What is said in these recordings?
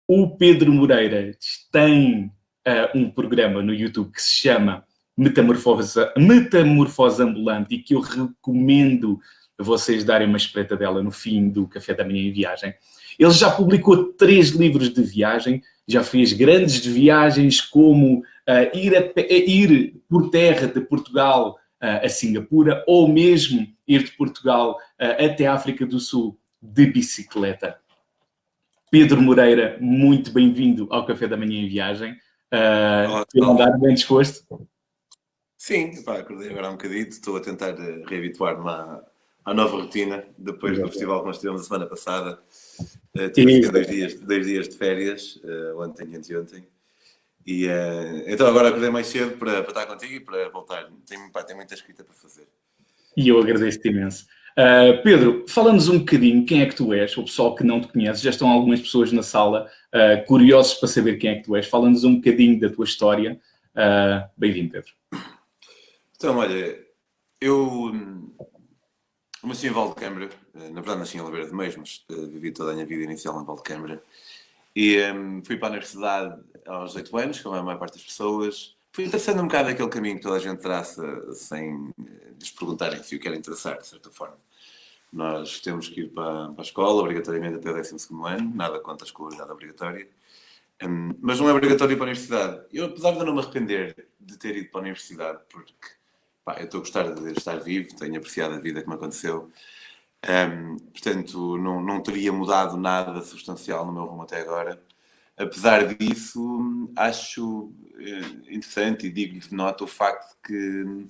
O Pedro Moreira tem um programa no YouTube que se chama Metamorfose Ambulante e que eu recomendo a vocês darem uma espreitadela no fim do Café da Manhã em Viagem. Ele já publicou 3 livros de viagem, já fez grandes viagens como ir por terra de Portugal a Singapura ou mesmo ir de Portugal até a África do Sul de bicicleta. Pedro Moreira, muito bem-vindo ao Café da Manhã em Viagem. Estou a andar bem disposto? Sim, pá, acordei agora um bocadinho, estou a tentar reabituar-me à nova rotina, depois do festival que nós tivemos a semana passada. Tive 2 dias de férias, ontem e anteontem. E então agora acordei mais cedo para estar contigo e para voltar. Tenho muita escrita para fazer. E eu agradeço-te imenso. Pedro, fala-nos um bocadinho quem é que tu és, o pessoal que não te conhece, já estão algumas pessoas na sala curiosos para saber quem é que tu és. Fala-nos um bocadinho da tua história. Bem-vindo, Pedro. Então, olha, eu nasci em Valdecâmara, na verdade nasci em Oliveira de Meios, mas vivi toda a minha vida inicial em Valdecâmara. E fui para a universidade aos 18 anos, como a maior parte das pessoas. Fui interessando um bocado aquele caminho que toda a gente traça sem lhes perguntarem se o querem traçar, de certa forma. Nós temos que ir para a escola, obrigatoriamente até o 12º ano, nada contra a escolaridade obrigatória. Mas não é obrigatório ir para a universidade. Eu, apesar de não me arrepender de ter ido para a universidade, porque eu estou a gostar de estar vivo, tenho apreciado a vida que me aconteceu. Portanto, não teria mudado nada substancial no meu rumo até agora. Apesar disso, acho interessante e digo-lhe de nota o facto de que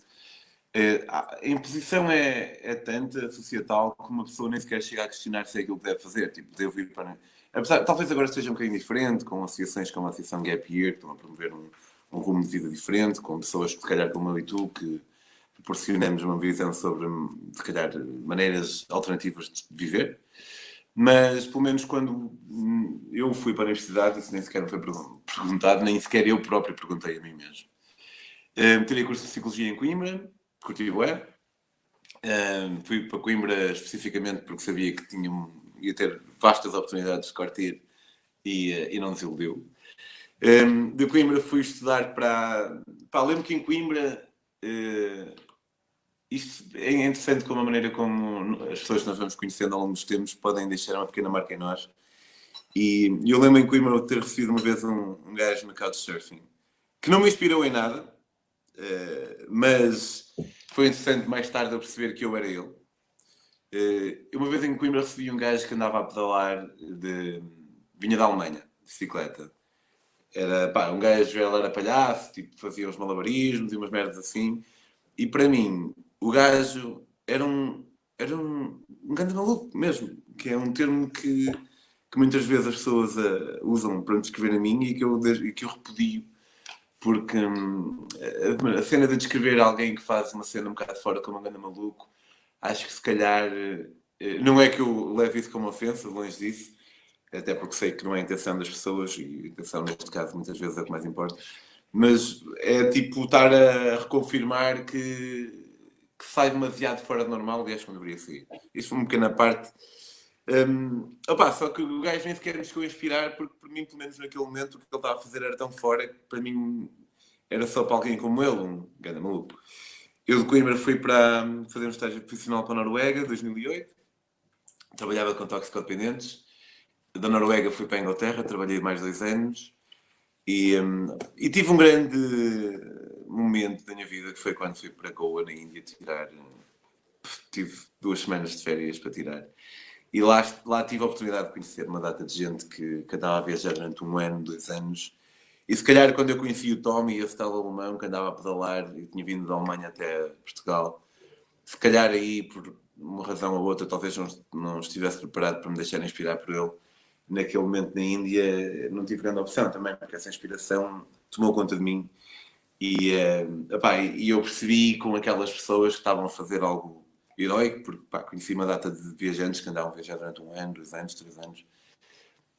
a imposição é tanta societal que uma pessoa nem sequer chega a questionar se é aquilo que deve fazer. Tipo, devo ir para... Apesar, talvez agora esteja um bocadinho diferente, com associações como a Associação Gap Year, que estão a promover um rumo de vida diferente, com pessoas, se calhar, como eu e tu, que proporcionamos uma visão sobre, se calhar, maneiras alternativas de viver. Mas, pelo menos, quando eu fui para a universidade, isso nem sequer me foi perguntado, nem sequer eu próprio perguntei a mim mesmo. Tirei curso de Psicologia em Coimbra, curti bué. Fui para Coimbra especificamente porque sabia que ia ter vastas oportunidades de curtir e não desiludiu. De Coimbra fui estudar para... lembro que em Coimbra... Isto é interessante como a maneira como as pessoas que nós vamos conhecendo ao longo dos tempos podem deixar uma pequena marca em nós. E eu lembro em Coimbra de ter recebido uma vez um gajo no Couchsurfing que não me inspirou em nada, mas foi interessante mais tarde a perceber que eu era ele. Uma vez em Coimbra recebi um gajo que andava a pedalar, vinha da Alemanha, de bicicleta. Era um gajo, ele era palhaço, tipo, fazia os malabarismos e umas merdas assim. E para mim, o gajo era um grande maluco mesmo, que é um termo que muitas vezes as pessoas usam para me descrever a mim e que eu repudio, porque a cena de descrever alguém que faz uma cena um bocado fora como um grande maluco, acho que se calhar, não é que eu leve isso como ofensa, longe disso, até porque sei que não é a intenção das pessoas, e a intenção neste caso muitas vezes é o que mais importa, mas é tipo estar a reconfirmar que sai demasiado fora do normal, aliás, como deveria sair. Isso foi uma pequena parte. Só que o gajo nem sequer me chegou a inspirar, porque para mim, pelo menos naquele momento, o que ele estava a fazer era tão fora que para mim era só para alguém como ele, um grande maluco. Eu de Coimbra fui para fazer um estágio profissional para a Noruega, em 2008. Trabalhava com toxicodependentes. Da Noruega fui para a Inglaterra, trabalhei mais 2 anos. E tive um grande momento da minha vida, que foi quando fui para Goa, na Índia, tirar... Tive 2 semanas de férias para tirar. E lá tive a oportunidade de conhecer uma data de gente que andava a viajar durante 1 ano, 2 anos. E se calhar quando eu conheci o Tommy, esse tal alemão que andava a pedalar e tinha vindo da Alemanha até Portugal, se calhar aí, por uma razão ou outra, talvez não estivesse preparado para me deixar inspirar por ele. Naquele momento na Índia não tive grande opção também, porque essa inspiração tomou conta de mim. E eu percebi com aquelas pessoas que estavam a fazer algo heróico, porque conheci uma data de viajantes que andavam a viajar durante 1 ano, 2 anos, 3 anos.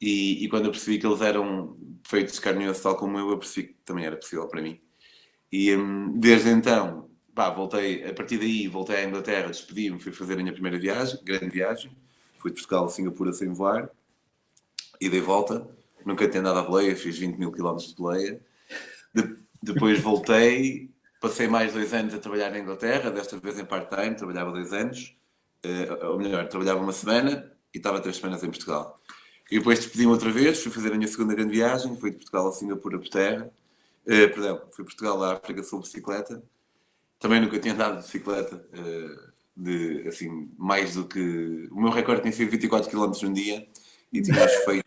E quando eu percebi que eles eram feitos de carne e osso tal como eu percebi que também era possível para mim. E desde então, voltei, a partir daí voltei à Inglaterra, despedi-me, fui fazer a minha primeira viagem, grande viagem. Fui de Portugal a Singapura sem voar. E dei volta, nunca tinha andado à boleia, fiz 20 mil quilómetros de boleia. Depois voltei, passei mais 2 anos a trabalhar na Inglaterra, desta vez em part-time, trabalhava 2 anos, ou melhor, trabalhava uma semana e estava 3 semanas em Portugal. E depois despedi-me outra vez, fui fazer a minha segunda grande viagem, fui de Portugal a Singapura por terra, perdão, fui de Portugal à África Sul de bicicleta. Também nunca tinha andado de bicicleta, assim, mais do que... O meu recorde tinha sido 24 km num dia e tínhamos feito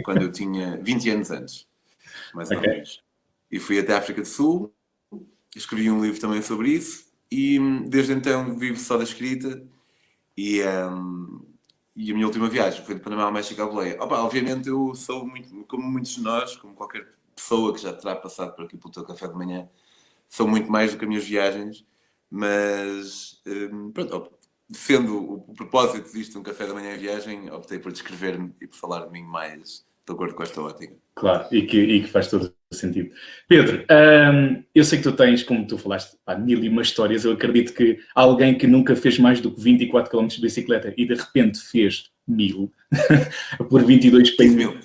quando eu tinha 20 anos antes, mais ou menos. E fui até a África do Sul, escrevi um livro também sobre isso e desde então vivo só da escrita e a minha última viagem foi de Panamá ao México à boleia. Obviamente eu sou muito, como muitos de nós, como qualquer pessoa que já terá passado por aqui pelo teu café de manhã, são muito mais do que as minhas viagens, mas pronto, defendo o propósito disto, um café da manhã em viagem, optei por descrever-me e por falar de mim mais de acordo com esta ótica. Claro, e que faz todo o sentido. Pedro, eu sei que tu tens, como tu falaste, mil e uma histórias. Eu acredito que alguém que nunca fez mais do que 24 km de bicicleta e de repente fez 1000 por 22 15 mil.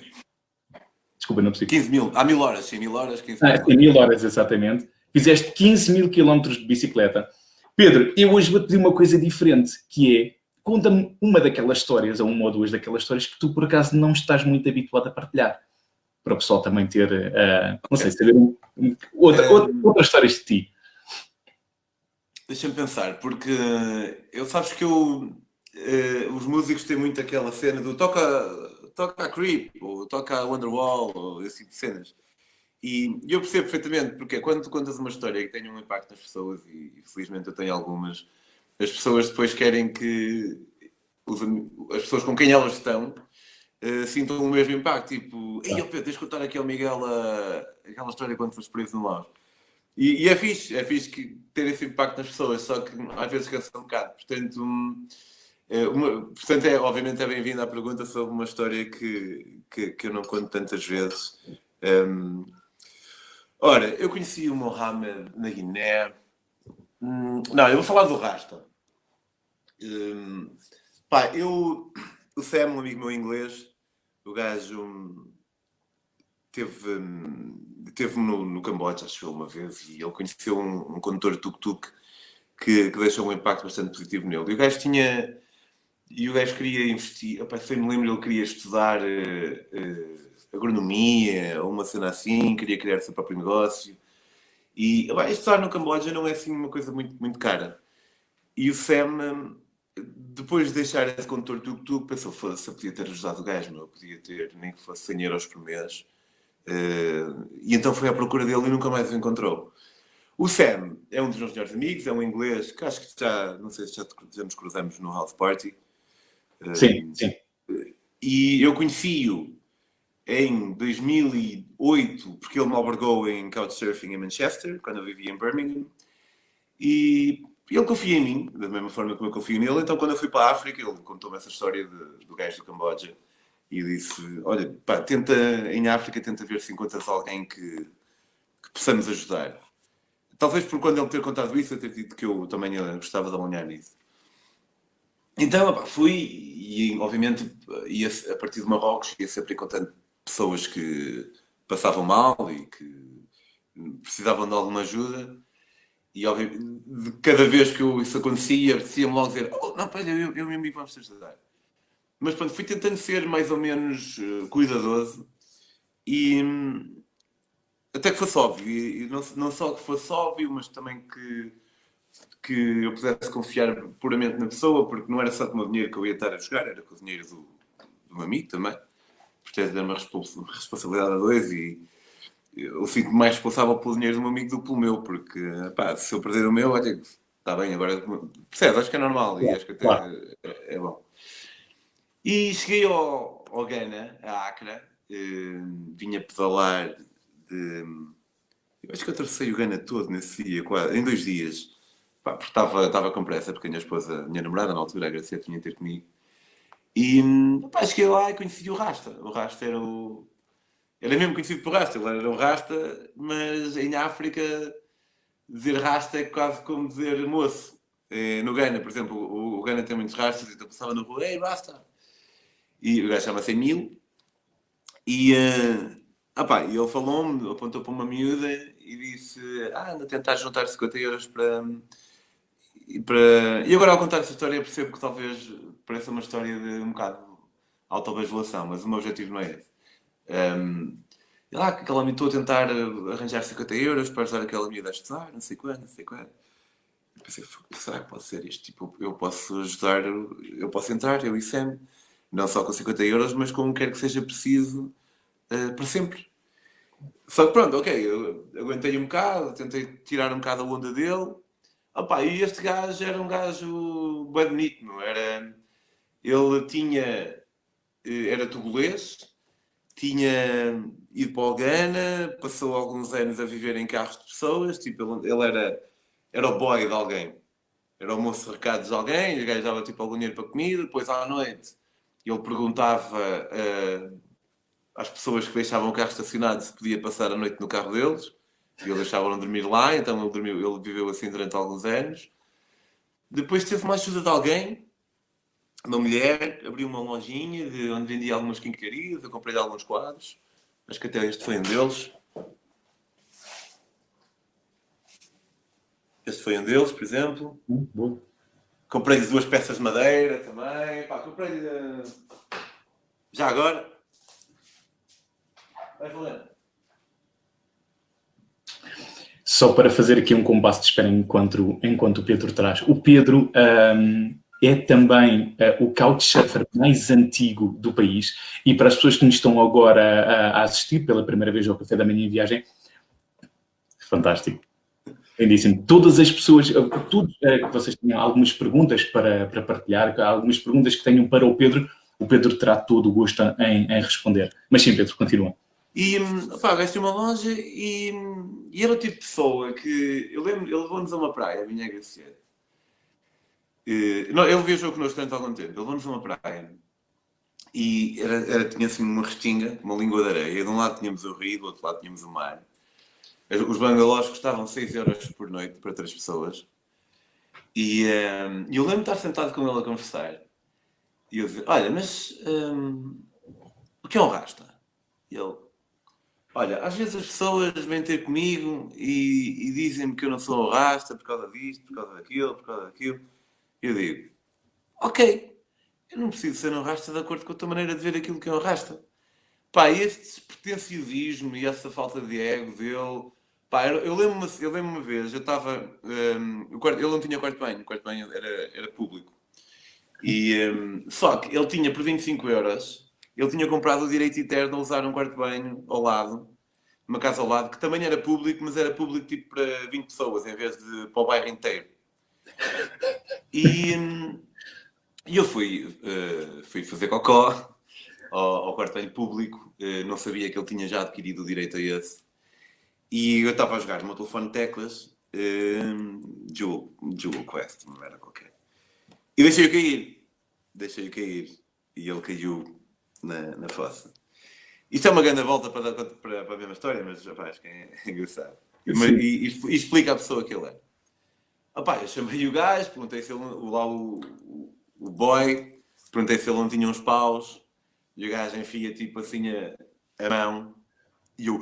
Desculpa, não percebi. 15 mil. Há 1000 horas, sim, 1000 horas, 15 mil. Sim, 1000 horas, exatamente. Fizeste 15 mil quilómetros de bicicleta. Pedro, eu hoje vou-te pedir uma coisa diferente, que é, conta-me uma daquelas histórias, ou uma ou duas daquelas histórias que tu, por acaso, não estás muito habituado a partilhar. Para o pessoal também ter, não sei, saber outras histórias de ti. Deixa-me pensar, porque sabes que os músicos têm muito aquela cena do toca a Creep, ou toca a Wonderwall, ou esse tipo de cenas. E eu percebo perfeitamente, porque quando tu contas uma história que tem um impacto nas pessoas, e felizmente eu tenho algumas, as pessoas depois querem que as pessoas com quem elas estão sintam o mesmo impacto. Tipo, ei, Pedro, tens de contar aqui ao Miguel aquela história quando foste preso no Laos. E é fixe ter esse impacto nas pessoas, só que às vezes cansa um bocado. Portanto, obviamente é bem-vinda a pergunta sobre uma história que eu não conto tantas vezes. Ora, eu conheci o Mohamed na Guiné. Não, eu vou falar do Rasta. O Sam, um amigo meu inglês, o gajo teve-me no Camboja, acho eu, uma vez, e ele conheceu um condutor de tuk-tuk que deixou um impacto bastante positivo nele. E o gajo queria investir, se eu me lembro, ele queria estudar agronomia, ou uma cena assim, queria criar o seu próprio negócio. E estudar no Camboja não é assim uma coisa muito, muito cara. E o Sam, depois de deixar esse condutor de tuk-tuk, pensou, foda-se, eu podia ter ajudado o gajo, não? Eu podia ter, nem que fosse 100 euros por mês. E então foi à procura dele e nunca mais o encontrou. O Sam é um dos meus melhores amigos, é um inglês que acho que não sei se já nos cruzamos no House Party. Sim. E eu conheci-o em 2008, porque ele me albergou em Couchsurfing em Manchester, quando eu vivia em Birmingham. E ele confia em mim, da mesma forma como eu confio nele. Então, quando eu fui para a África, ele contou-me essa história do gajo do Camboja. E disse, olha, em África, tenta ver se encontras alguém que possamos ajudar. Talvez por quando ele ter contado isso, eu ter dito que eu também gostava de alinhar nisso. Então, fui e, obviamente, a partir de Marrocos, ia sempre encontrando pessoas que passavam mal e que precisavam de alguma ajuda. E, obviamente, cada vez que isso acontecia, apetecia-me logo dizer, não, pera, eu e o meu amigo vamos te ajudar. Mas, pronto, fui tentando ser mais ou menos cuidadoso e até que fosse óbvio. E não só que fosse óbvio, mas também que eu pudesse confiar puramente na pessoa, porque não era só com o meu dinheiro que eu ia estar a jogar, era com o dinheiro do meu amigo também. Portanto, era uma responsabilidade a dois e eu fico mais responsável pelo dinheiro do meu amigo do que pelo meu, porque se eu perder o meu, olha, está bem, agora percebes, acho que é normal e acho que até é bom. E cheguei ao Ghana, a Accra, vinha pedalar eu acho que eu atravessei o Ghana todo nesse dia, em 2 dias. Porque estava com pressa, porque a minha minha namorada na altura, agradecer, vinha ter comigo. E cheguei lá e conheci o Rasta. O Rasta era mesmo conhecido por Rasta. Ele era um Rasta, mas em África dizer Rasta é quase como dizer moço. No Ghana, por exemplo, o Ghana tem muitos Rastas, então passava na rua, ei, Rasta! E o gajo chama-se Emil. E ele falou-me, apontou para uma miúda e disse: anda a tentar juntar 50 € para. E agora, ao contar essa história, eu percebo que talvez pareça uma história de um bocado autobajulação, mas o meu objetivo não é esse. E lá, que aquela estou a tentar arranjar 50 € para ajudar aquela miúda a estudar, não sei quando, não sei quando. Eu pensei, será que pode ser isto? Tipo, eu posso ajudar, eu posso entrar, eu e Sam, não só com 50 €, mas como quer que seja preciso, para sempre. Só que pronto, ok, eu aguentei um bocado, tentei tirar um bocado a onda dele. Opa, e este gajo era um gajo bem bonito, não era? Ele era togolês, tinha ido para o Ghana, passou alguns anos a viver em carros de pessoas, tipo, ele era o boy de alguém, era o moço de recados de alguém, o gajo dava tipo algum dinheiro para comida, depois à noite ele perguntava às pessoas que deixavam o carro estacionado se podia passar a noite no carro deles, e eles deixavam dormir lá, então ele viveu assim durante alguns anos. Depois teve uma ajuda de alguém, uma mulher, abriu uma lojinha de onde vendia algumas quinquilharias, eu comprei alguns quadros, acho que até este foi um deles. Este foi um deles, por exemplo. Bom. Comprei-lhe 2 peças de madeira também. Pá, comprei-lhe... Já agora... Vai falando. Só para fazer aqui um compasso de espera enquanto o Pedro traz. O Pedro é também o couchsurfer mais antigo do país, e para as pessoas que nos estão agora a assistir pela primeira vez ao Café da Manhã em Viagem, fantástico. Lindíssimo. Todas as pessoas, tudo que vocês tenham algumas perguntas para partilhar, algumas perguntas que tenham para o Pedro terá todo o gosto em responder. Mas sim, Pedro, continua. E, gastei uma loja e era o tipo de pessoa que... Eu lembro, ele levou-nos a uma praia, a minha Graciela. Não, ele viajou connosco durante algum tempo. Ele levou-nos a uma praia e tinha assim uma restinga, uma língua de areia. De um lado tínhamos o rio, do outro lado tínhamos o mar. Os bangalós custavam 6 € por noite para 3 pessoas. E eu lembro de estar sentado com ele a conversar. E eu dizia, olha, mas o que é um rasta? E ele, olha, às vezes as pessoas vêm ter comigo e dizem-me que eu não sou um rasta por causa disto, por causa daquilo, por causa daquilo. Eu digo, ok, eu não preciso ser um rasta de acordo com a tua maneira de ver aquilo que é um rasta. Pá, este pretenciosismo e essa falta de ego dele... Pá, eu lembro-me uma vez, eu estava... ele não tinha quarto de banho era público. E, só que ele tinha, por 25 €, ele tinha comprado o direito eterno a usar um quarto de banho ao lado, uma casa ao lado, que também era público, mas era público tipo para 20 pessoas, em vez de para o bairro inteiro. E eu fui fazer cocó ao quarto de banho público, não sabia que ele tinha já adquirido o direito a esse. E eu estava a jogar no meu telefone de teclas, Jewel Quest, não era qualquer. E deixei-o cair. E ele caiu na fossa. Isto é uma grande volta para a mesma história, mas acho que é engraçado. E explica a pessoa que ele é. Eu chamei o gajo, perguntei se ele, o boy, perguntei se ele não tinha uns paus, e o gajo enfia tipo assim a mão, e eu...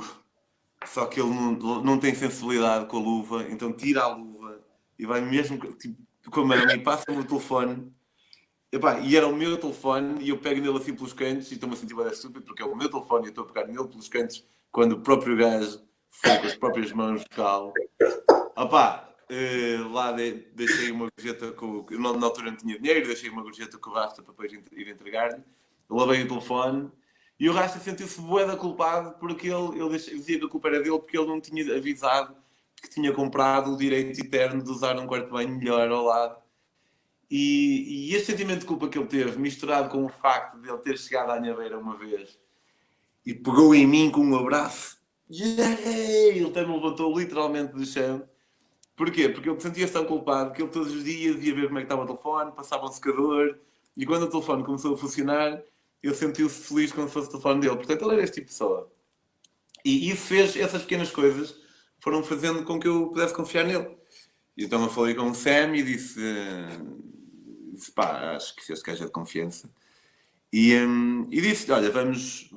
Só que ele não tem sensibilidade com a luva, então tira a luva e vai mesmo tipo, com a mão e passa-me o telefone. E era o meu telefone e eu pego nele assim pelos cantos e estou-me a sentir bem estúpido porque é o meu telefone e eu estou a pegar nele pelos cantos quando o próprio gajo foi com as próprias mãos buscá-lo. Lá deixei uma gorjeta na altura não tinha dinheiro, deixei uma gorjeta com o Rasta para depois ir entregar-lhe. Lavei o telefone. E o Rasta sentiu-se bué da culpado porque ele dizia que a culpa era dele porque ele não tinha avisado que tinha comprado o direito eterno de usar um quarto de banho melhor ao lado. E este sentimento de culpa que ele teve, misturado com o facto de ele ter chegado à minha beira uma vez e pegou em mim com um abraço, ele até me levantou literalmente do chão. Porquê? Porque ele sentia-se tão culpado que ele todos os dias ia ver como é que estava o telefone, passava um secador, e quando o telefone começou a funcionar, ele sentiu-se feliz como se fosse o telefone dele. Portanto, ele era este tipo de pessoa. E isso fez, essas pequenas coisas foram fazendo com que eu pudesse confiar nele. E então eu falei com o Sam e disse acho que este gajo é de confiança. E disse, olha, vamos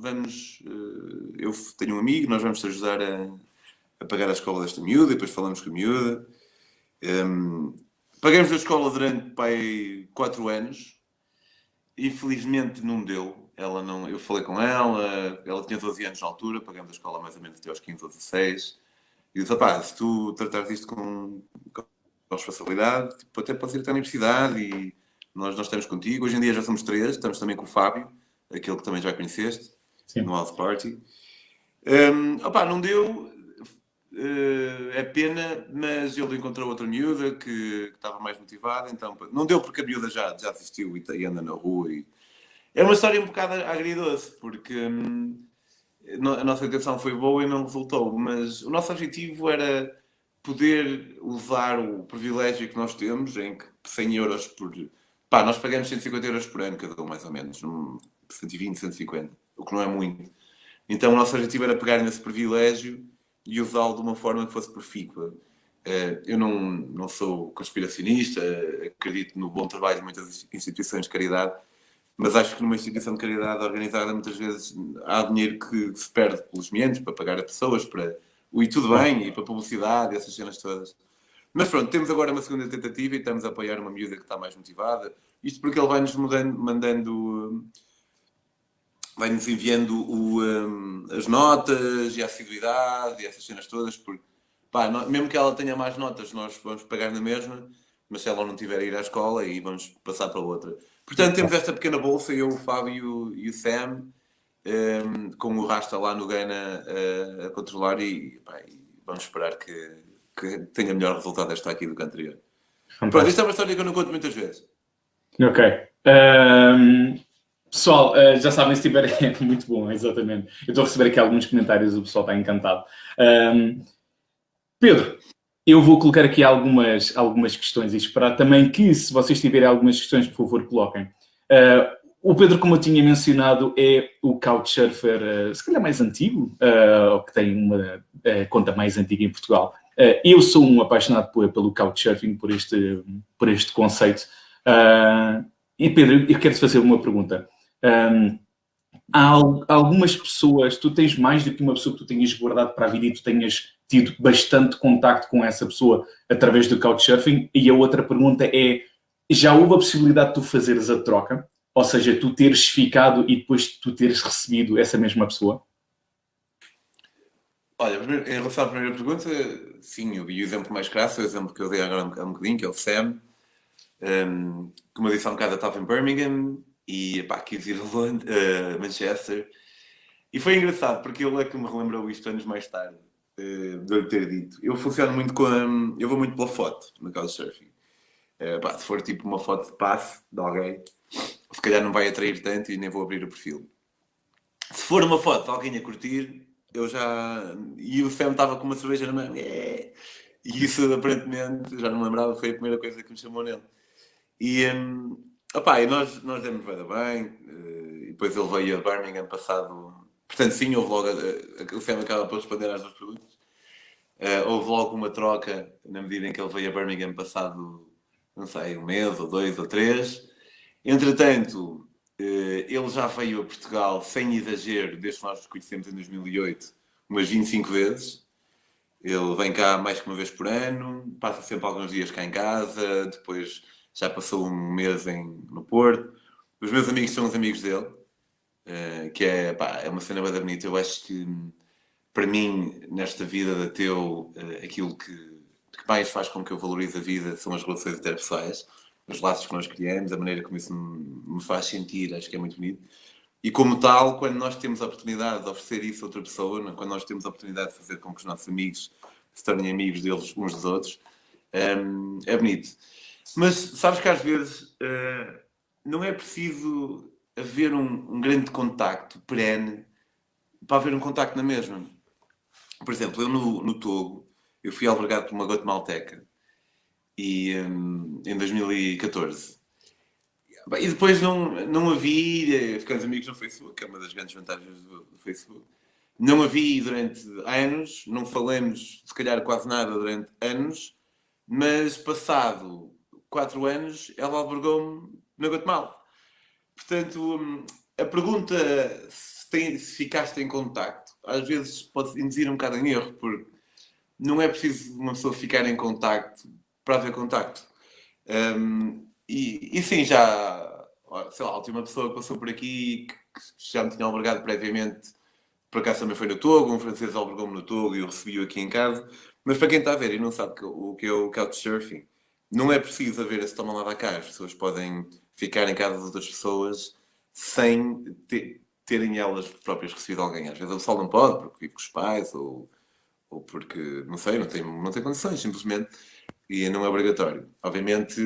eu tenho um amigo, nós vamos te ajudar a pagar a escola desta miúda, e depois falamos com a miúda. Pagamos a escola durante, pai, 4 anos. Infelizmente não deu. Eu falei com ela tinha 12 anos na altura, pagamos a escola mais ou menos até aos 15 ou 16. E disse, se tu tratares isto com responsabilidade, tipo, até podes ir até a universidade e nós estamos contigo. Hoje em dia já somos 3, estamos também com o Fábio, aquele que também já conheceste, Sim. no House Party. Não deu, é pena, mas ele encontrou outra miúda que estava mais motivada, então não deu porque a miúda já desistiu e anda na rua. É uma história um bocado agridoce, porque a nossa intenção foi boa e não resultou, mas o nosso objetivo era poder usar o privilégio que nós temos, em que 100 euros por... nós pagamos 150 euros por ano cada um, mais ou menos, 120, 150, o que não é muito. Então o nosso objetivo era pegar nesse privilégio e usá-lo de uma forma que fosse profícua. Eu não sou conspiracionista, acredito no bom trabalho de muitas instituições de caridade, mas acho que numa instituição de caridade organizada muitas vezes há dinheiro que se perde pelos meandros para pagar a pessoas, e tudo bem, e para publicidade, essas cenas todas. Mas pronto, temos agora uma segunda tentativa e estamos a apoiar uma miúda que está mais motivada. Isto porque ele vai-nos vai-nos enviando as notas e a assiduidade e essas cenas todas, porque mesmo que ela tenha mais notas, nós vamos pagar na mesma, mas se ela não tiver a ir à escola, aí vamos passar para outra. Portanto, temos esta pequena bolsa, eu, o Fábio e o Sam, com o Rasta lá no Gana a controlar e vamos esperar que tenha melhor resultado esta aqui do que a anterior. Pronto, isto é uma história que eu não conto muitas vezes. Ok. Pessoal, já sabem, se tiver... É muito bom, exatamente. Eu estou a receber aqui alguns comentários, o pessoal está encantado. Pedro, eu vou colocar aqui algumas questões e esperar também que, se vocês tiverem algumas questões, por favor, coloquem. O Pedro, como eu tinha mencionado, é o Couchsurfer, se calhar mais antigo, ou que tem uma conta mais antiga em Portugal. Eu sou um apaixonado pelo Couchsurfing, por este conceito. E Pedro, eu quero-te fazer uma pergunta. Há algumas pessoas, tu tens mais do que uma pessoa que tu tenhas guardado para a vida e tu tenhas tido bastante contacto com essa pessoa através do Couchsurfing? E a outra pergunta é, já houve a possibilidade de tu fazeres a troca? Ou seja, tu teres ficado e depois tu teres recebido essa mesma pessoa? Olha, em relação à primeira pergunta, sim, eu vi o exemplo mais crasso, o exemplo que eu dei agora há um bocadinho, que é o Sam. Como eu disse há um bocado, eu estava em Birmingham e quis ir a Manchester. E foi engraçado, porque ele é que me relembrou isto anos mais tarde, de eu lhe ter dito. Eu funciono muito eu vou muito pela foto no Couchsurfing. Se for tipo uma foto de passe de alguém, se calhar não vai atrair tanto e nem vou abrir o perfil. Se for uma foto de alguém a curtir, eu já... E o Sam estava com uma cerveja na mão. E isso, aparentemente, já não me lembrava, foi a primeira coisa que me chamou nele. E nós demos bem. E depois ele veio a Birmingham passado... Portanto, sim, houve logo... O Sam acaba por responder às duas perguntas. Houve logo uma troca, na medida em que ele veio a Birmingham passado, não sei, 1 mês, ou 2, ou 3. Entretanto, ele já veio a Portugal, sem exagero, desde que nós nos conhecemos em 2008, umas 25 vezes. Ele vem cá mais que uma vez por ano, passa sempre alguns dias cá em casa, depois já passou 1 mês no Porto. Os meus amigos são os amigos dele, que é uma cena bem bonita. Eu acho que, para mim, nesta vida da Teu, aquilo que mais faz com que eu valorize a vida são as relações interpessoais, os laços que nós criamos, a maneira como isso me faz sentir, acho que é muito bonito. E como tal, quando nós temos a oportunidade de oferecer isso a outra pessoa, quando nós temos a oportunidade de fazer com que os nossos amigos se tornem amigos deles uns dos outros, é bonito. Mas sabes que às vezes não é preciso haver um grande contacto perene para haver um contacto na mesma. Por exemplo, eu no Togo, eu fui albergado por uma guatemalteca em 2014. E depois não havia, ficamos amigos no Facebook, que é uma das grandes vantagens do Facebook. Não havia durante anos, não falamos se calhar quase nada durante anos, mas passado 4 anos ela albergou-me na Guatemala. Portanto, a pergunta se se ficaste em contacto, às vezes pode induzir um bocado em erro, porque não é preciso uma pessoa ficar em contacto para haver contacto. E sim, já, sei lá, a última pessoa que passou por aqui, que já me tinha albergado previamente, por acaso também foi no Togo, um francês albergou-me no Togo e eu recebi-o aqui em casa. Mas para quem está a ver e não sabe o que é o Couchsurfing, não é preciso haver esse toma lá da cá. As pessoas podem ficar em casa de outras pessoas sem terem elas próprias recebido alguém. Às vezes o pessoal não pode, porque vive com os pais ou porque, não sei, não tem condições, simplesmente. E não é obrigatório. Obviamente,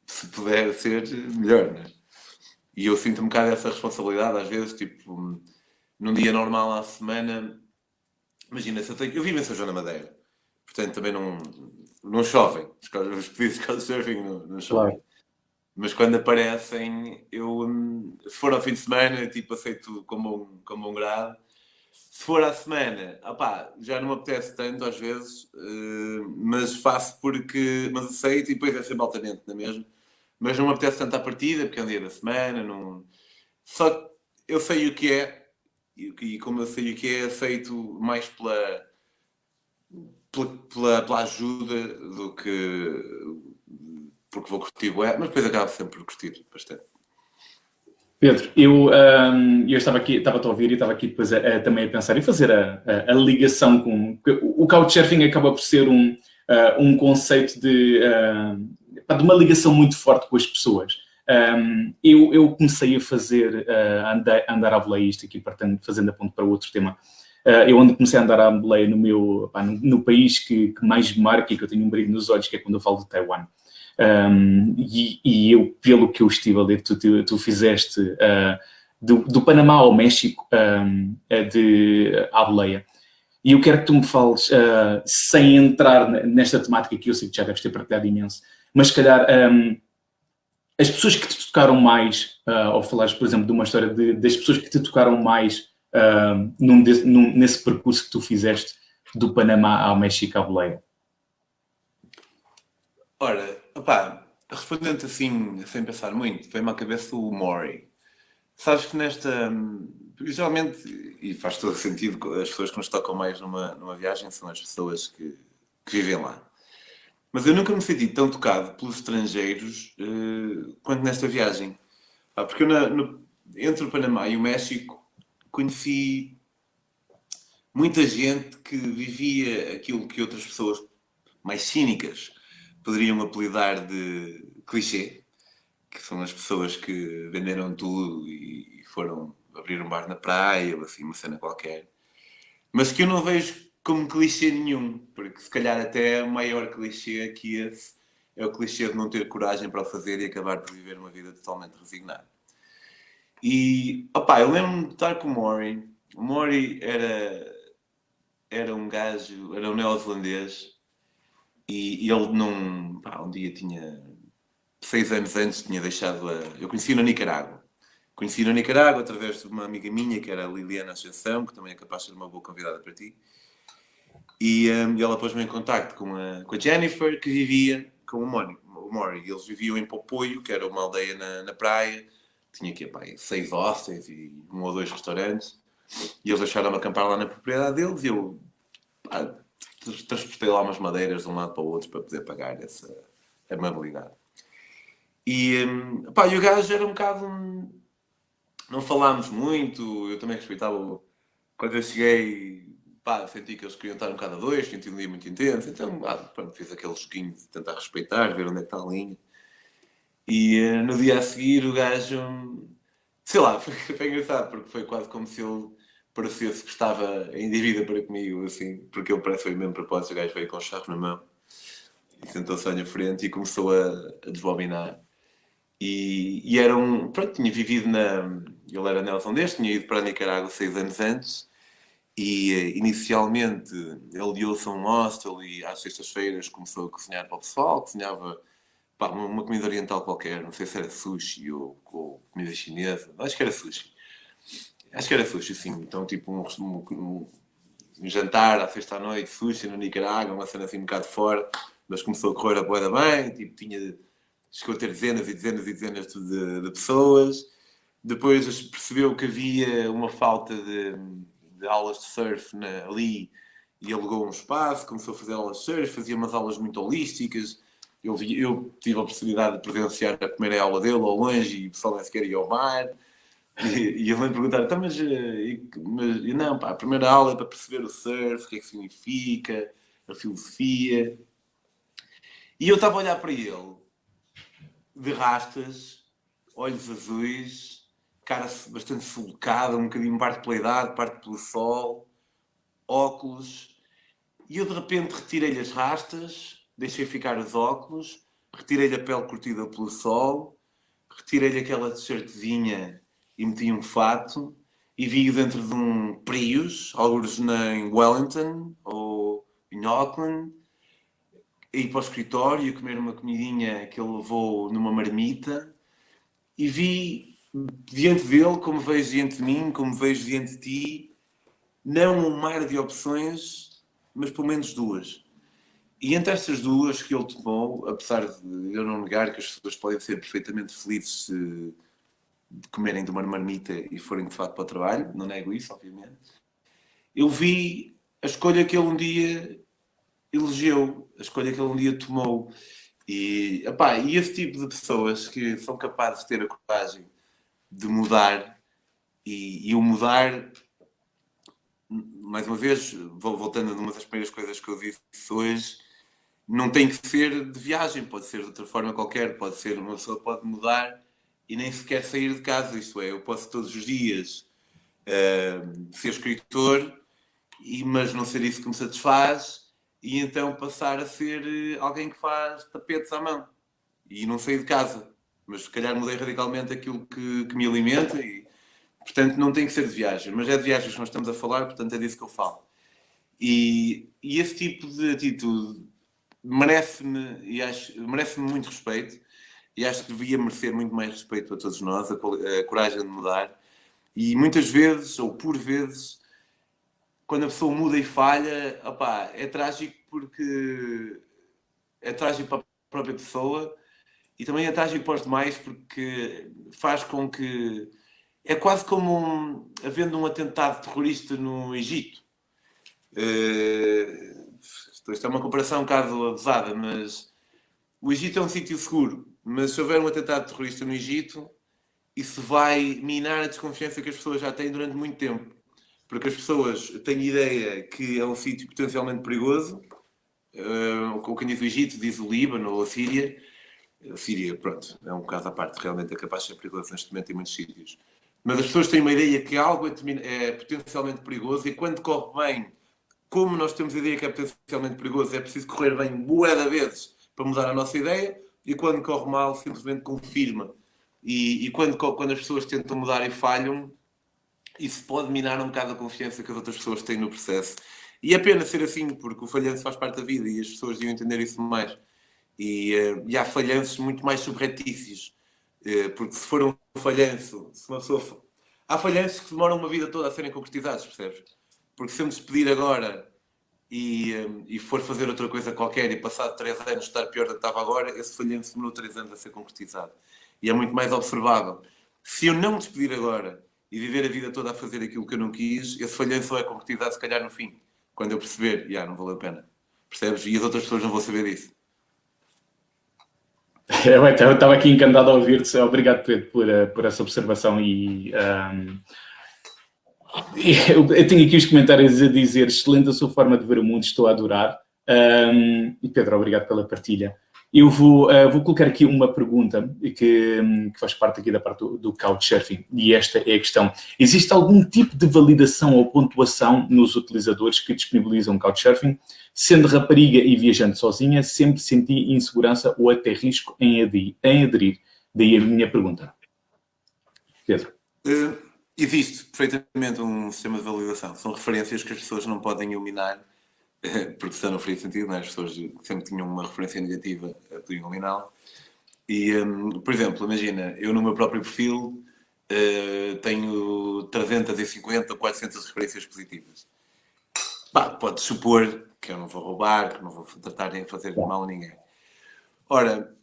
se puder ser, melhor, né? E eu sinto um bocado essa responsabilidade, às vezes, tipo, num dia normal à semana, imagina, eu vivo em São João da Madeira, portanto também não chovem, os pedidos de couchsurfing não chovem. Claro. Mas quando aparecem, se for ao fim de semana, tipo, aceito como um bom grado. Se for à semana, já não me apetece tanto às vezes, mas faço mas aceito e depois é sempre altamente, não é mesmo? Mas não me apetece tanto à partida, porque é um dia da semana, não... Só que eu sei o que é, e como eu sei o que é, aceito mais pela ajuda do que porque vou curtir bué, mas depois acabo sempre por curtir bastante. Pedro, eu estava a ouvir e estava aqui depois também a pensar em fazer a ligação com... O Couchsurfing acaba por ser um conceito de uma ligação muito forte com as pessoas. Eu comecei a fazer, andar à boleia, isto aqui, portanto, fazendo a ponto para outro tema. Eu comecei a andar à boleia no país que mais me marca e que eu tenho um brilho nos olhos, que é quando eu falo de Taiwan. E eu, pelo que eu estive a ler, tu fizeste do Panamá ao México à boleia. E eu quero que tu me fales, sem entrar nesta temática que eu sei que já deves ter partilhado imenso, mas se calhar as pessoas que te tocaram mais, ou falares, por exemplo, de uma história das pessoas que te tocaram mais nesse percurso que tu fizeste do Panamá ao México à boleia. Ora, respondendo assim, sem pensar muito, veio-me à cabeça o Maury. Sabes que geralmente, e faz todo sentido, as pessoas que nos tocam mais numa viagem são as pessoas que vivem lá. Mas eu nunca me senti tão tocado pelos estrangeiros quanto nesta viagem. Porque eu, entre o Panamá e o México, conheci muita gente que vivia aquilo que outras pessoas mais cínicas poderiam apelidar de clichê, que são as pessoas que venderam tudo e foram abrir um bar na praia, ou assim, uma cena qualquer. Mas que eu não vejo como clichê nenhum, porque se calhar até o maior clichê que esse é o clichê de não ter coragem para o fazer e acabar por viver uma vida totalmente resignada. E, eu lembro-me de estar com o Maury. O Maury era um gajo, era um neozelandês, e ele um dia tinha 6 anos antes, tinha deixado eu conheci no Nicarágua. Conheci no Nicarágua através de uma amiga minha, que era a Liliana Ascensão, que também é capaz de ser uma boa convidada para ti. E ela pôs-me em contacto com a Jennifer, que vivia com o Maury. Eles viviam em Popoio, que era uma aldeia na praia. Tinha aqui, 6 hostels e 1 ou 2 restaurantes. E eles deixaram-me acampar lá na propriedade deles e eu transportei lá umas madeiras de um lado para o outro para poder pagar essa amabilidade. E o gajo era um bocado... Não falámos muito, eu também respeitava... Quando eu cheguei, senti que eles queriam estar um bocado a dois, senti um dia muito intenso, então fiz aquele joguinho de tentar respeitar, ver onde é que está a linha. E no dia a seguir o gajo... Sei lá, foi engraçado, porque foi quase como se ele parecesse que estava em dívida para comigo, assim, porque ele parece que foi o mesmo propósito, o gajo veio com o charro na mão e sentou-se à minha frente e começou a desbobinar. E era tinha vivido ele era neozelandês, tinha ido para a Nicarágua 6 anos antes e inicialmente ele deu-se a um hostel e às sextas-feiras começou a cozinhar para o pessoal, cozinhava uma comida oriental qualquer, não sei se era sushi ou comida chinesa, acho que era sushi, sim. Então, tipo, um jantar à sexta à noite, sushi no Nicarágua, uma cena assim um bocado fora, mas começou a correr a boa bem, tipo, chegou a ter dezenas e dezenas e dezenas de pessoas. Depois percebeu que havia uma falta de aulas de surf ali e alugou um espaço, começou a fazer aulas de surf, fazia umas aulas muito holísticas. Eu tive a oportunidade de presenciar a primeira aula dele ao longe e o pessoal nem sequer ia ao mar. E ele me perguntar, então, mas não, pá, a primeira aula é para perceber o surf, o que é que significa, a filosofia. E eu estava a olhar para ele, de rastas, olhos azuis, cara bastante sulcada, um bocadinho parte pela idade, parte pelo sol, óculos. E eu de repente retirei-lhe as rastas, deixei ficar os óculos, retirei-lhe a pele curtida pelo sol, retirei-lhe aquela t-shirtzinha e meti um fato e vi dentro de um Prius, alguns em Wellington ou em Auckland, ir para o escritório, comer uma comidinha que ele levou numa marmita e vi diante dele, como vejo diante de mim, como vejo diante de ti, não um mar de opções, mas pelo menos duas. E entre estas duas que ele tomou, apesar de eu não negar que as pessoas podem ser perfeitamente felizes de comerem de uma marmita e forem de fato para o trabalho, não nego isso, obviamente, eu vi a escolha que ele um dia elegeu, a escolha que ele um dia tomou. E esse tipo de pessoas que são capazes de ter a coragem de mudar e o mudar, mais uma vez, voltando a uma das primeiras coisas que eu disse hoje, não tem que ser de viagem, pode ser de outra forma qualquer, pode ser uma pessoa pode mudar e nem sequer sair de casa, isto é, eu posso todos os dias ser escritor, mas não ser isso que me satisfaz, e então passar a ser alguém que faz tapetes à mão e não sair de casa, mas se calhar mudei radicalmente aquilo que me alimenta e, portanto, não tem que ser de viagem, mas é de viagens que nós estamos a falar, portanto é disso que eu falo. E esse tipo de atitude merece-me muito respeito e acho que devia merecer muito mais respeito a todos nós, a coragem de mudar. E muitas vezes, ou por vezes, quando a pessoa muda e falha, é trágico porque é trágico para a própria pessoa e também é trágico para os demais porque faz com que... É quase como havendo um atentado terrorista no Egito. Isto é uma comparação um bocado abusada, mas o Egito é um sítio seguro. Mas se houver um atentado terrorista no Egito, isso vai minar a desconfiança que as pessoas já têm durante muito tempo. Porque as pessoas têm ideia que é um sítio potencialmente perigoso. Quem diz o Egito diz o Líbano ou a Síria. A Síria, pronto, é um caso à parte. Realmente é capaz de ser perigoso neste momento em muitos sítios. Mas as pessoas têm uma ideia que algo é potencialmente perigoso e quando corre bem, como nós temos a ideia que é potencialmente perigoso, é preciso correr bem bué de vezes para mudar a nossa ideia e quando corre mal, simplesmente confirma. E quando as pessoas tentam mudar e falham, isso pode minar um bocado a confiança que as outras pessoas têm no processo. E é pena ser assim, porque o falhanço faz parte da vida e as pessoas deviam entender isso mais. E há falhanços muito mais subretícios. Porque se for um falhanço, se uma pessoa... Há falhanços que demoram uma vida toda a serem concretizados, percebes? Porque se eu me despedir agora e for fazer outra coisa qualquer e passado 3 anos estar pior do que estava agora, esse falhanço demorou 3 anos a ser concretizado. E é muito mais observável. Se eu não me despedir agora e viver a vida toda a fazer aquilo que eu não quis, esse falhanço só é concretizado se calhar no fim. Quando eu perceber, não valeu a pena. Percebes? E as outras pessoas não vão saber disso. Eu estava aqui encantado a ouvir-te. Obrigado, Pedro, por essa observação. Eu tenho aqui os comentários a dizer: excelente a sua forma de ver o mundo, estou a adorar. E Pedro, obrigado pela partilha. Eu vou colocar aqui uma pergunta que faz parte aqui da parte do Couchsurfing, e esta é a questão. Existe algum tipo de validação ou pontuação nos utilizadores que disponibilizam Couchsurfing? Sendo rapariga e viajante sozinha, sempre senti insegurança ou até risco em aderir. Daí a minha pergunta. Pedro. Existe perfeitamente um sistema de validação. São referências que as pessoas não podem eliminar, porque senão não faria sentido, não é? As pessoas sempre tinham uma referência negativa, podiam eliminá-la. E, por exemplo, imagina, eu no meu próprio perfil tenho 350 ou 400 referências positivas. Podes supor que eu não vou roubar, que não vou tratar de fazer mal a ninguém. Ora,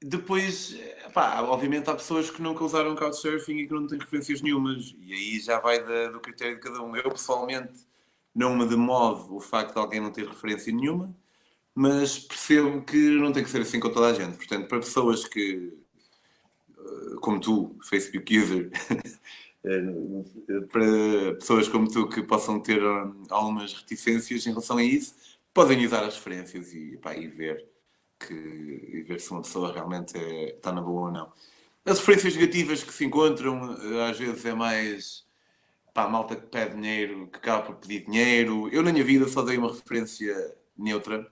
depois, pá, obviamente há pessoas que nunca usaram Couchsurfing e que não têm referências nenhumas. E aí já vai do critério de cada um. Eu, pessoalmente, não me demove o facto de alguém não ter referência nenhuma, mas percebo que não tem que ser assim com toda a gente. Portanto, para pessoas que, como tu, Facebook user, para pessoas como tu que possam ter algumas reticências em relação a isso, podem usar as referências e, pá, e ver se uma pessoa realmente está na boa ou não. As referências negativas que se encontram, às vezes é mais, pá, malta que pede dinheiro, que acaba por pedir dinheiro. Eu, na minha vida, só dei uma referência neutra,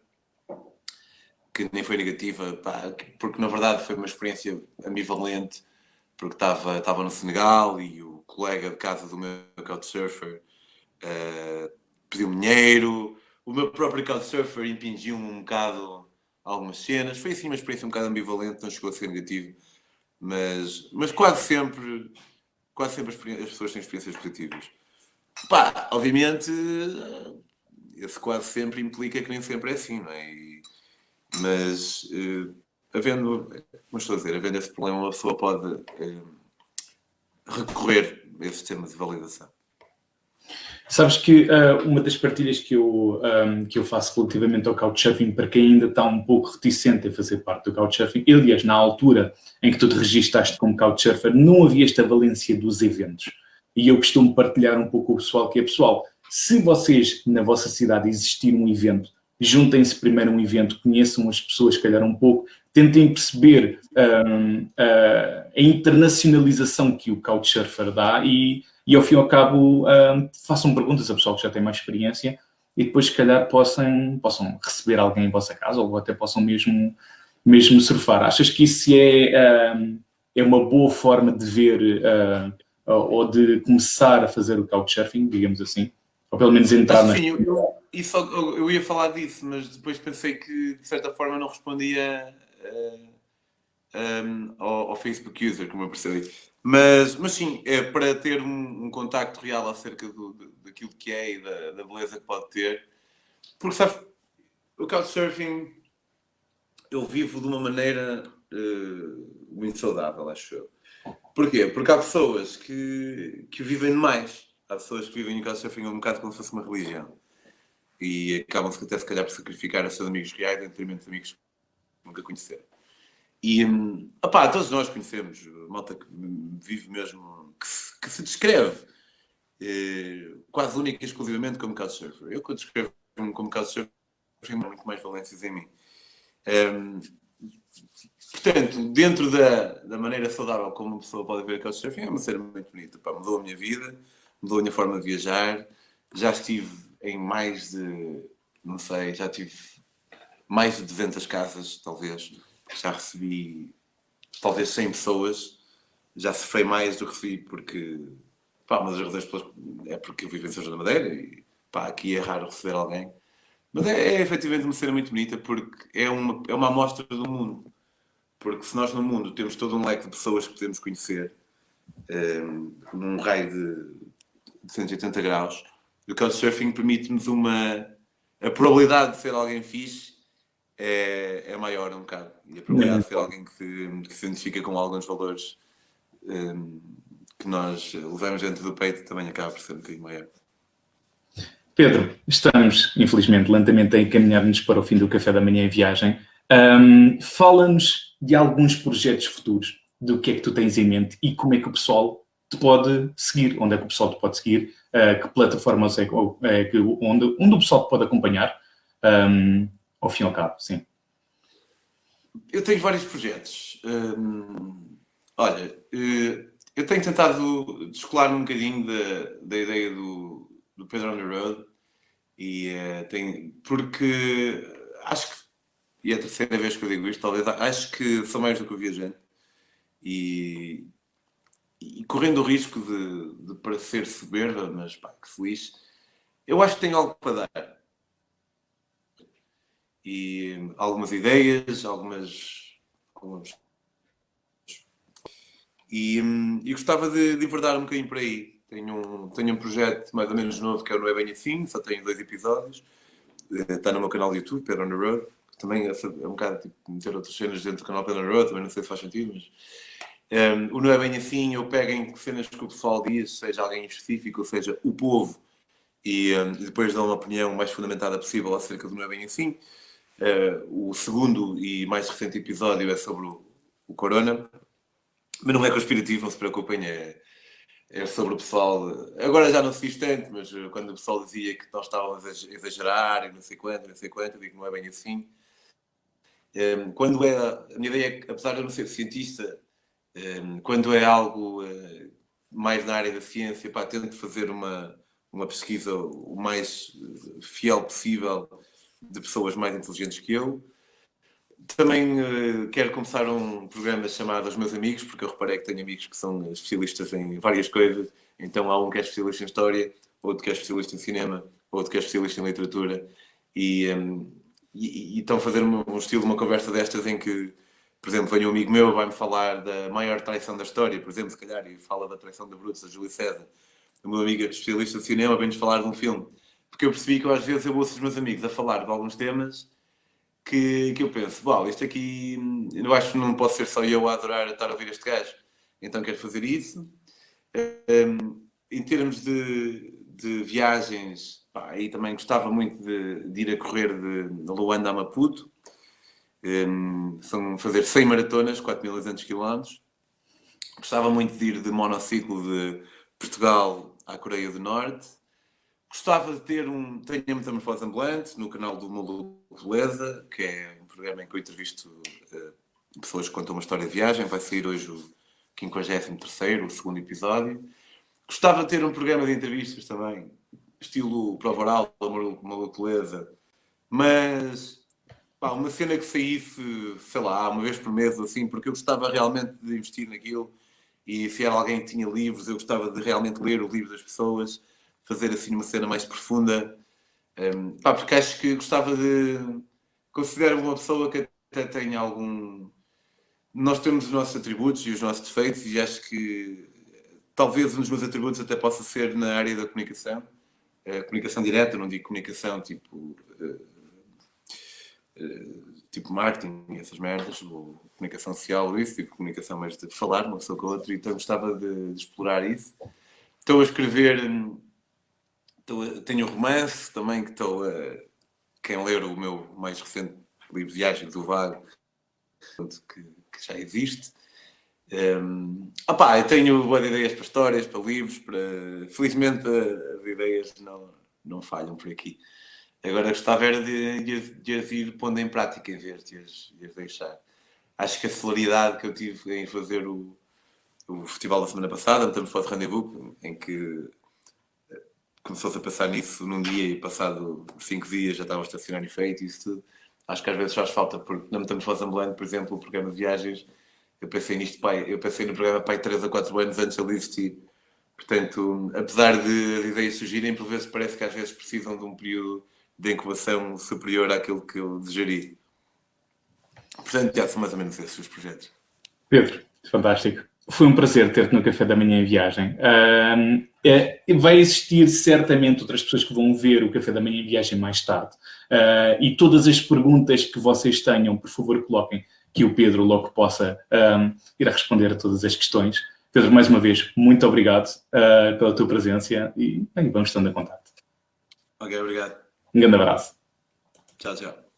que nem foi negativa, pá, porque na verdade foi uma experiência ambivalente, porque estava no Senegal e o colega de casa do meu couchsurfer pediu-me dinheiro, o meu próprio couchsurfer impingiu-me um bocado algumas cenas. Foi assim uma experiência um bocado ambivalente, não chegou a ser negativo, mas quase sempre as pessoas têm experiências positivas. Pá, obviamente, esse quase sempre implica que nem sempre é assim, não é? Mas, como estou a dizer, havendo esse problema, uma pessoa pode recorrer a esse sistema de validação. Sabes que uma das partilhas que eu faço relativamente ao Couchsurfing, para quem ainda está um pouco reticente a fazer parte do Couchsurfing, aliás, na altura em que tu te registaste como Couchsurfer, não havia esta valência dos eventos. E eu costumo partilhar um pouco com o pessoal, que é, pessoal, se vocês, na vossa cidade, existir um evento, juntem-se primeiro a um evento, conheçam as pessoas, se calhar um pouco, tentem perceber a internacionalização que o Couchsurfer dá e ao fim e ao cabo façam perguntas a pessoal que já tem mais experiência e depois se calhar possam receber alguém em vossa casa ou até possam mesmo surfar. Achas que isso é uma boa forma de ver ou de começar a fazer o Couchsurfing, digamos assim? Ou pelo menos entrar na... Sim, eu ia falar disso, mas depois pensei que de certa forma não respondia ao Facebook user, como eu percebi. Mas sim, é para ter um contacto real acerca daquilo que é e da beleza que pode ter. Porque, sabes, o Couchsurfing eu vivo de uma maneira muito saudável, acho eu. Porquê? Porque há pessoas que vivem demais. Há pessoas que vivem no Couchsurfing um bocado como se fosse uma religião. E acabam-se até, se calhar, por sacrificar os seus amigos reais em detrimento de amigos que nunca conheceram. E, todos nós conhecemos malta que vive mesmo, que se descreve quase única e exclusivamente como Couchsurfer. Eu, quando descrevo-me como Couchsurfer, tenho muito mais valências em mim. Portanto, dentro da maneira saudável como uma pessoa pode ver Couchsurfing, é uma cena muito bonita. Pá, mudou a minha vida, mudou a minha forma de viajar. Já estive em mais de, não sei, já tive mais de 200 casas, talvez. Já recebi talvez 100 pessoas. Já sofri mais do que recebi porque, uma das razões é porque eu vivo em São João da Madeira e, aqui é raro receber alguém. Mas é efetivamente uma cena muito bonita porque é uma amostra do mundo. Porque se nós no mundo temos todo um leque de pessoas que podemos conhecer num raio de 180 graus, o Couchsurfing permite-nos a probabilidade de ser alguém fixe é maior um bocado. E a probabilidade de ser alguém que se identifica com alguns valores que nós levamos dentro do peito também acaba por ser um bocadinho maior. Pedro, estamos, infelizmente, lentamente a encaminhar-nos para o fim do Café da Manhã em Viagem. Fala-nos de alguns projetos futuros, do que é que tu tens em mente e como é que o pessoal te pode seguir, onde é que o pessoal te pode seguir, que plataformas onde o pessoal te pode acompanhar, ao fim e ao cabo, sim. Eu tenho vários projetos. Olha, eu tenho tentado descolar um bocadinho da ideia do Pedro on the Road e porque acho que, e é a terceira vez que eu digo isto, talvez, acho que sou mais do que o viajante e correndo o risco de parecer soberba, mas que feliz, eu acho que tenho algo para dar. E algumas ideias, algumas... E gostava de enverdar um bocadinho por aí. Tenho um projeto mais ou menos novo que é o Não É Bem Assim, só tenho 2 episódios. Está no meu canal de YouTube, Pedro on the Road. também é um bocado tipo, meter outras cenas dentro do canal Pedro Road, também não sei se faz sentido, mas o Não É Bem Assim, eu pego em cenas que o pessoal diz, seja alguém específico, ou seja, o povo, e depois dou uma opinião mais fundamentada possível acerca do Não É Bem Assim. O segundo e mais recente episódio é sobre o Corona, mas não é conspirativo, não se preocupem, é sobre o pessoal. Agora já não se diz tanto, mas quando o pessoal dizia que nós estávamos a exagerar e não sei quanto, eu digo que não é bem assim. Quando é, a minha ideia é que, apesar de eu não ser cientista, quando é algo mais na área da ciência, pá, tento fazer uma pesquisa o mais fiel possível de pessoas mais inteligentes que eu. Também quero começar um programa chamado Os Meus Amigos, porque eu reparei que tenho amigos que são especialistas em várias coisas. Então há um que é especialista em História, outro que é especialista em Cinema, outro que é especialista em Literatura. E estão a fazer um estilo, uma conversa destas em que, por exemplo, vem um amigo meu, vai-me falar da maior traição da história, por exemplo, se calhar, e fala da traição de Brutus, da Júlio César. O meu amigo especialista em Cinema vem-nos falar de um filme. Porque eu percebi que às vezes eu ouço os meus amigos a falar de alguns temas que eu penso, uau, isto aqui, eu acho que não posso ser só eu a adorar estar a ouvir este gajo, então quero fazer isso. Em termos de viagens, pá, aí também gostava muito de ir a correr de Luanda a Maputo, são fazer 100 maratonas, 4.200 km. Gostava muito de ir de monociclo de Portugal à Coreia do Norte. Gostava de ter tenho a Metamorfose Ambulante no canal do Maluco Beleza, que é um programa em que eu entrevisto pessoas que contam uma história de viagem. Vai sair hoje o 53º, o segundo episódio. Gostava de ter um programa de entrevistas também, estilo prova oral, Maluco Beleza, mas pá, uma cena que saísse, sei lá, uma vez por mês, assim, porque eu gostava realmente de investir naquilo, e se era alguém que tinha livros, eu gostava de realmente ler o livro das pessoas, fazer assim uma cena mais profunda, pá, porque acho que gostava de... Considero uma pessoa que até tem algum... Nós temos os nossos atributos e os nossos defeitos, e acho que talvez um dos meus atributos até possa ser na área da comunicação. Comunicação direta, não digo comunicação tipo marketing, essas merdas, ou comunicação social, isso, tipo comunicação mais de falar uma pessoa com a outra, então gostava de explorar isso. Estou a escrever, tenho um romance também que estou a... Quem ler o meu mais recente livro de viagens, o Vago, que já existe. Eu tenho boas ideias para histórias, para livros, felizmente as ideias não falham por aqui. Agora gostava era de as ir pondo em prática em vez de as deixar. Acho que a celeridade que eu tive em fazer o festival da semana passada, Metamorfose Rendezvous, em que começou-se a pensar nisso num dia e passado 5 dias já estava estacionário feito e isso tudo. Acho que às vezes faz falta, porque na Metamorfose Ambulante, por exemplo, o programa de viagens, eu pensei no programa 3 a 4 anos antes de ele existir. Portanto, apesar de as ideias surgirem, por vezes parece que às vezes precisam de um período de incubação superior àquilo que eu desejaria. Portanto, já são mais ou menos esses os projetos. Pedro, fantástico. Foi um prazer ter-te no Café da Manhã em Viagem. Vai existir certamente outras pessoas que vão ver o Café da Manhã em Viagem mais tarde. E todas as perguntas que vocês tenham, por favor, coloquem, que o Pedro logo possa ir a responder a todas as questões. Pedro, mais uma vez, muito obrigado pela tua presença e bem, vamos estando em contato. Ok, obrigado. Um grande abraço. Tchau, tchau.